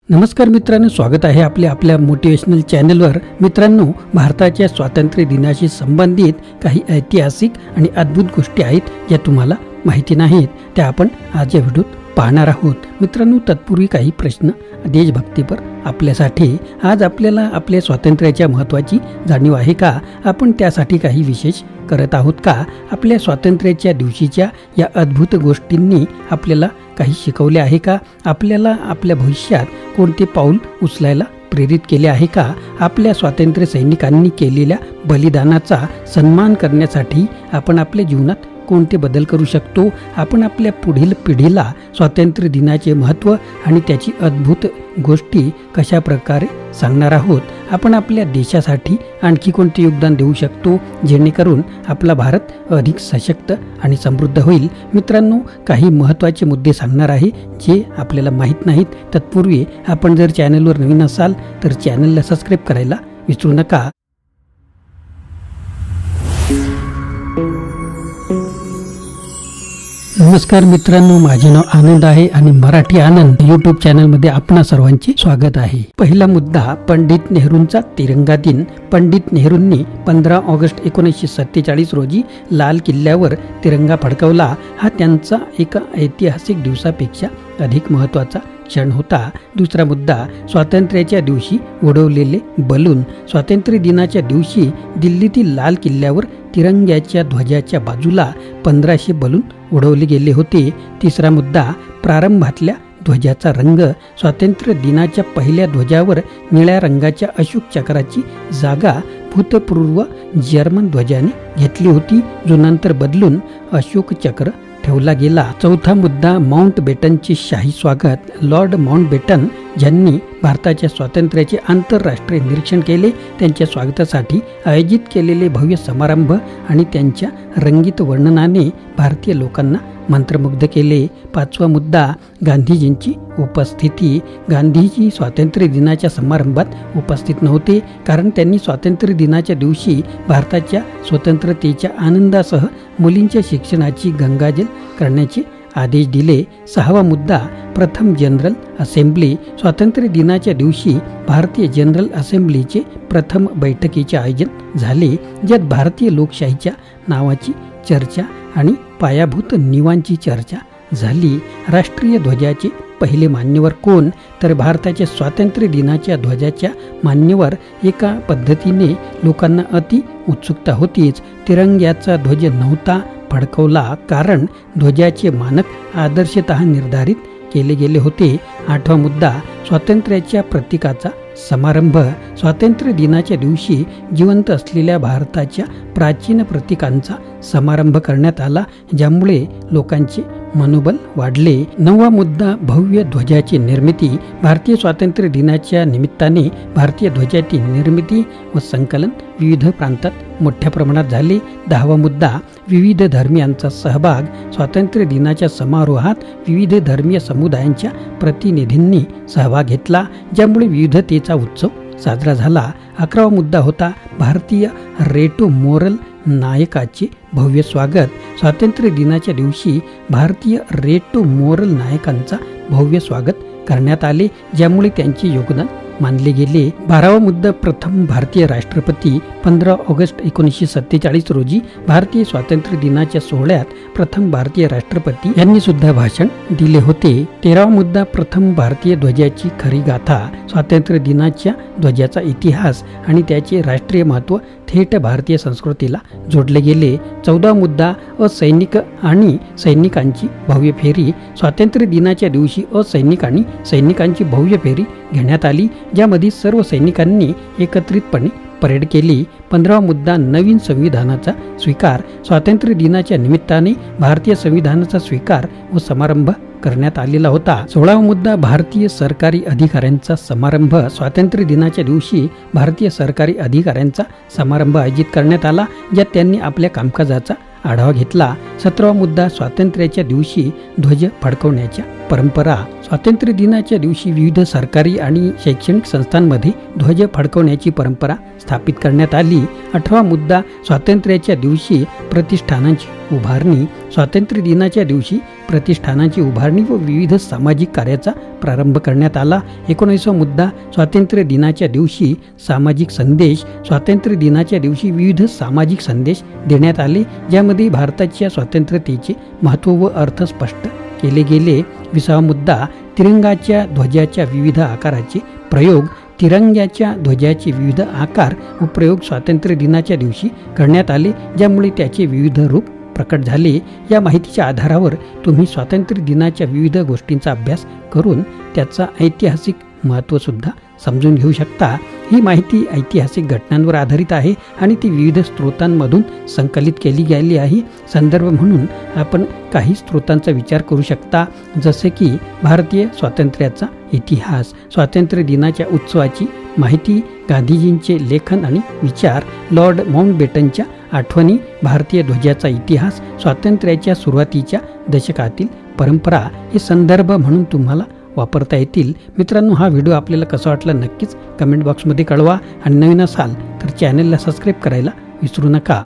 नमस्कार मित्रांनो, स्वागत आहे आपल्या मोटिवेशनल चॅनलवर। मित्रांनो, भारताच्या स्वातंत्र्य दिनाशी संबंधित काही ऐतिहासिक आणि अद्भुत गोष्टी आहेत ज्या तुम्हाला माहिती नाहीत, त्या आपण आज या व्हिडिओत पाहणार आहोत। मित्रांनो, तत्पूर्वी काही प्रश्न देशभक्तीपर आपल्यासाठी। आज आपल्याला आपल्या स्वातंत्र्याच्या महत्त्वाची जाणीव आहे का? आपण त्यासाठी काही विशेष करत आहोत का? आपल्या स्वातंत्र्याच्या दिवशीच्या या अद्भुत गोष्टींनी आपल्याला काही शिकवले आहे का? आपल्याला आपल्या भविष्यात कोणते पाऊल उचलायला प्रेरित केले आहे का? आपल्या स्वातंत्र्य सैनिकांनी केलेल्या बलिदानाचा सन्मान करण्यासाठी आपण आपल्या जीवनात कोणते बदल करू शकतो? आपण आपल्या पुढील पिढीला स्वातंत्र्य दिनाचे महत्त्व आणि त्याची अद्भुत गोष्टी कशा प्रकारे सांगणार आहोत। आपण आपल्या देशासाठी आणखी कोणते योगदान देऊ शकतो जेणेकरून आपला भारत अधिक सशक्त आणि समृद्ध होईल। मित्रांनो, काही महत्त्वाचे मुद्दे सांगणार आहे जे आपल्याला माहीत नाहीत। तत्पूर्वी आपण जर चॅनलवर नवीन असाल तर चॅनलला सबस्क्राईब करायला विसरू नका। नमस्कार मित्रांनो, माझे नाव आनंद आहे आणि मराठी आनंद यूट्यूब चॅनलमध्ये आपणा सर्वांचे स्वागत आहे। पहिला मुद्दा, पंडित नेहरूंचा तिरंगा दिन। पंडित नेहरूंनी 15 ऑगस्ट 1947 रोजी लाल किल्ल्यावर तिरंगा फडकवला। हा त्यांचा एका ऐतिहासिक दिवसापेक्षा अधिक महत्त्वाचा क्षण होता। दुसरा मुद्दा, स्वातंत्र्याच्या दिवशी उडवलेले बलून। स्वातंत्र्य दिनाच्या दिवशी दिल्लीतील लाल किल्ल्यावर तिरंग्याच्या ध्वजाच्या बाजूला 1500 बलून उडवले गेले होते। तिसरा मुद्दा, प्रारंभातल्या ध्वजाचा रंग। स्वातंत्र्य दिनाच्या पहिल्या ध्वजावर निळ्या रंगाच्या अशोक चक्राची जागा भूतपूर्व जर्मन ध्वजाने घेतली होती, जो नंतर बदलून अशोक चक्र ठेवला गेला। चौथा मुद्दा, माउंटबेटनचे शाही स्वागत। लॉर्ड माउंटबेटन ज्यांनी भारताच्या स्वातंत्र्याचे आंतरराष्ट्रीय निरीक्षण केले, त्यांच्या स्वागतासाठी आयोजित केलेले भव्य समारंभ आणि त्यांच्या रंगीत वर्णनाने भारतीय लोकांना मंत्रमुग्ध केले। पाचवा मुद्दा, गांधीजींची उपस्थिती। गांधीजी स्वातंत्र्य दिनाच्या समारंभात उपस्थित नव्हते, कारण त्यांनी स्वातंत्र्य दिनाच्या दिवशी भारताच्या स्वतंत्रतेच्या आनंदासह मुलींच्या शिक्षणाची गंगाजल करण्याचे आदेश दिले। सहावा मुद्दा, प्रथम जनरल असेंब्ली। स्वातंत्र्य दिनाच्या दिवशी भारतीय जनरल असेंब्लीचे प्रथम बैठकीचे आयोजन झाले, ज्यात भारतीय लोकशाहीच्या नावाची चर्चा आणि पायाभूत नियमांची चर्चा झाली। राष्ट्रीय ध्वजाचे पहिले मान्यवर कोण? तर भारताच्या स्वातंत्र्य दिनाच्या ध्वजाच्या मान्यवर एका पद्धतीने लोकांना अति उत्सुकता होतीच। तिरंग्याचा ध्वज नव्हता फडकवला, कारण ध्वजाचे मानक आदर्शतः निर्धारित केले गेले होते। आठवा मुद्दा, स्वातंत्र्याच्या प्रतीकाचा समारंभ। स्वातंत्र्य दिनाच्या दिवशी जिवंत असलेल्या भारताच्या प्राचीन प्रतीकांचा समारंभ करण्यात आला, ज्यामुळे लोकांचे मनोबल वाढले। नववा मुद्दा, भव्य ध्वजाची निर्मिती। भारतीय स्वातंत्र्य दिनाच्या निमित्ताने भारतीय ध्वजाची निर्मिती व संकलन विविध प्रांतात मोठ्या प्रमाणात झाले। दहावा मुद्दा, विविध धर्मियांचा सहभाग। स्वातंत्र्य दिनाच्या समारोहात विविध धर्मीय समुदायांच्या प्रतिनिधींनी सहभाग घेतला, ज्यामुळे विविधतेचा उत्सव साजरा झाला। अकरावा मुद्दा होता, भारतीय रेटो मोरल नायकाचे भव्य स्वागत। स्वातंत्र्य दिनाच्या दिवशी भारतीय रेटो मोरल नायकांचा भव्य स्वागत करण्यात आले, ज्यामुळे त्यांचे योगदान मानले गेले। 12वा मुद्दा, प्रथम भारतीय राष्ट्रपती। 15 ऑगस्ट 1947 रोजी भारतीय स्वातंत्र्य दिनाच्या सोहळ्यात प्रथम भारतीय राष्ट्रपती यांनी सुद्धा भाषण दिले होते। 13वा मुद्दा, प्रथम भारतीय ध्वजाची खरी गाथा। स्वातंत्र्य दिनाच्या ध्वजाचा इतिहास आणि त्याचे राष्ट्रीय महत्त्व थेट भारतीय संस्कृतीला जोडले गेले। 14वा मुद्दा, असैनिक आणि सैनिकांची भव्य फेरी। स्वातंत्र्य दिनाच्या दिवशी असैनिक आणि सैनिकांची भव्य फेरी घेण्यात आली, ज्यामध्ये सर्व सैनिकांनी एकत्रितपणे परेड केली। 15वा मुद्दा, नवीन संविधानाचा स्वीकार। स्वातंत्र्य दिनाच्या निमित्ताने भारतीय संविधानाचा स्वीकार व समारंभ करण्यात आलेला होता। 16वा मुद्दा, भारतीय सरकारी अधिकाऱ्यांचा समारंभ। स्वातंत्र्य दिनाच्या दिवशी भारतीय सरकारी अधिकाऱ्यांचा समारंभ आयोजित करण्यात आला, ज्यात त्यांनी आपल्या कामकाजाचा आढावा घेतला। 17वा मुद्दा, स्वातंत्र्याच्या दिवशी ध्वज फडकवण्याच्या परंपरा। स्वातंत्र्य दिनाच्या दिवशी विविध सरकारी आणि शैक्षणिक संस्थांमध्ये ध्वज फडकवण्याची परंपरा स्थापित करण्यात आली। उभारली. 18वा मुद्दा स्वातंत्र्याच्या दिवशी प्रतिष्ठानांची उभारणी. स्वातंत्र्य दिनाच्या दिवशी प्रतिष्ठानांची उभारणी व विविध सामाजिक कार्याचा प्रारंभ करण्यात आला. 19वा मुद्दा स्वातंत्र्य दिनाच्या दिवशी सामाजिक संदेश. स्वातंत्र्य दिनाच्या दिवशी विविध सामाजिक संदेश देण्यात आले, ज्यामध्ये भारताच्या स्वातंत्र्यतेचे महत्त्व व अर्थ स्पष्ट केले गेले. 20वा मुद्दा तिरंगाच्या ध्वजाच्या विविध आकाराचे प्रयोग. तिरंग्याच्या ध्वजाचे विविध आकार व प्रयोग स्वातंत्र्य दिनाच्या दिवशी करण्यात आले, ज्यामुळे त्याचे विविध रूप प्रकट झाले. या माहितीच्या आधारावर तुम्ही स्वातंत्र्य दिनाच्या विविध गोष्टींचा अभ्यास करून त्याचा ऐतिहासिक महत्त्वसुद्धा समजून घेऊ शकता. ही माहिती ऐतिहासिक घटनांवर आधारित आहे आणि ती विविध स्रोतांमधून संकलित केली गेली आहे. संदर्भ म्हणून आपण काही स्रोतांचा विचार करू शकता, जसे की भारतीय स्वातंत्र्याचा इतिहास, स्वातंत्र्य दिनाच्या उत्सवाची माहिती, गांधीजींचे लेखन आणि विचार, लॉर्ड माउंटबॅटनच्या आठवणी, भारतीय ध्वजाचा इतिहास, स्वातंत्र्याच्या सुरुवातीच्या दशकातील परंपरा हे संदर्भ म्हणून तुम्हाला वापरता येतील. मित्रांनो, हा व्हिडिओ आपल्याला कसा वाटला नक्कीच कमेंट बॉक्समध्ये कळवा आणि नवीन असाल तर चॅनलला सबस्क्राईब करायला विसरू नका.